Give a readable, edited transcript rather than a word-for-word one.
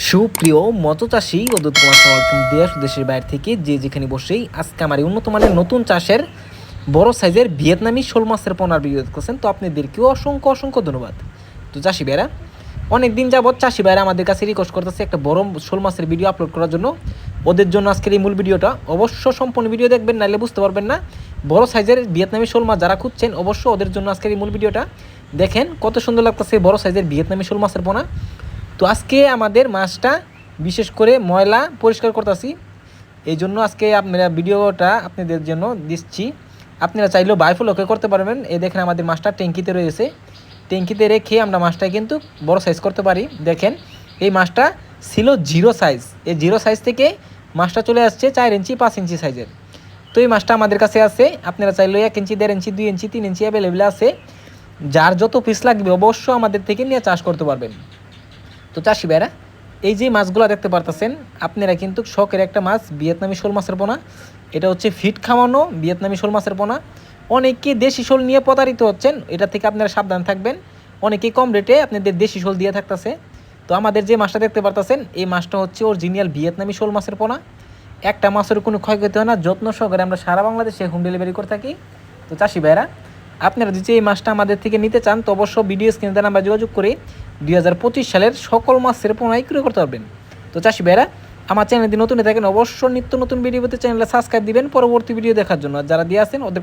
সুপ্রিয় মৎস্যচাষী ও দেশ দেশের বাইরে থেকে যে যেখানে বসেই আজকে আমার এই উন্নত মানের নতুন চাষের বড় সাইজের ভিয়েতনামি শোল মাছের পোনার ভিডিও দেখতেছেন। তো আপনাদেরকেও অসংখ্য অসংখ্য ধন্যবাদ। তো চাষি ভাইরা অনেক দিন যাবৎ চাষি ভাইরা আমাদের কাছে রিকোয়েস্ট করতেছে একটা বড় শোল মাছের ভিডিও আপলোড করার জন্য। ওদের জন্য আজকের এই মূল ভিডিওটা অবশ্য সম্পূর্ণ ভিডিও দেখবেন, নাহলে বুঝতে পারবেন না। বড় সাইজের ভিয়েতনামি শোল মাছ যারা খুঁজছেন অবশ্য ওদের জন্য আজকের এই মূল ভিডিওটা দেখেন। কত সুন্দর লাগতেছে বড় সাইজের ভিয়েতনামি শোল মাছের পোনা। তো আজকে আমাদের মাছটা বিশেষ করে ময়লা পরিষ্কার করতেছি, এই জন্য আজকে আপনারা ভিডিওটা আপনাদের জন্য দিচ্ছি। আপনারা চাইলেও বাইফুলকে করতে পারবেন। এই দেখেন আমাদের মাছটা ট্যাঙ্কিতে রয়েছে, ট্যাঙ্কিতে রেখে আমরা মাছটা কিন্তু বড় সাইজ করতে পারি। দেখেন এই মাছটা ছিল জিরো সাইজ, এই জিরো সাইজ থেকে মাছটা চলে আসছে 4 ইঞ্চি 5 ইঞ্চি সাইজের। তো এই মাছটা আমাদের কাছে আছে, আপনারা চাইলেও 1 ইঞ্চি 1.5 ইঞ্চি 2 ইঞ্চি 3 ইঞ্চি অ্যাভেলেবেল আছে। যার যত পিস লাগবে অবশ্য আমাদের থেকে নিয়ে চাষ করতে পারবেন। তো চাষি ভাইরা এই যে মাছগুলো দেখতে পারতেছেন আপনারা কিন্তু শখের একটা মাছ ভিয়েতনামি শোল মাছের পোনা। এটা হচ্ছে ফিট খাওয়ানো ভিয়েতনামি শোল মাছের পোনা। অনেকে দেশি শোল নিয়ে প্রতারিত হচ্ছেন, এটা থেকে আপনারা সাবধান থাকবেন। অনেকে কম রেটে আপনাদের দেশি শোল দিয়ে থাকতেছে। তো আমাদের যে মাছটা দেখতে পারতেছেন এই মাছটা হচ্ছে অরিজিনাল ভিয়েতনামি শোল মাছের পোনা। একটা মাছের কোনো ক্ষয়ক্ষতি হয় না, যত্ন সহকারে আমরা সারা বাংলাদেশে হোম ডেলিভারি করে থাকি। তো চাষি ভাইরা আপনারা যদি এই মাছটা আমাদের থেকে নিতে চান তো অবশ্য ভিডিও স্ক্রিনে আমরা যোগাযোগ করে 2025 সালের সকল মাছের পোনাই ক্রয় করতে পারবেন। তো চাষি ভাইরা আমার চ্যানেল যদি নতুন থাকেন অবশ্যই নিত্য নতুন ভিডিও পেতে চ্যানেলে সাবস্ক্রাইব দিবেন পরবর্তী ভিডিও দেখার জন্য। যারা দিয়ে আসেন ওদের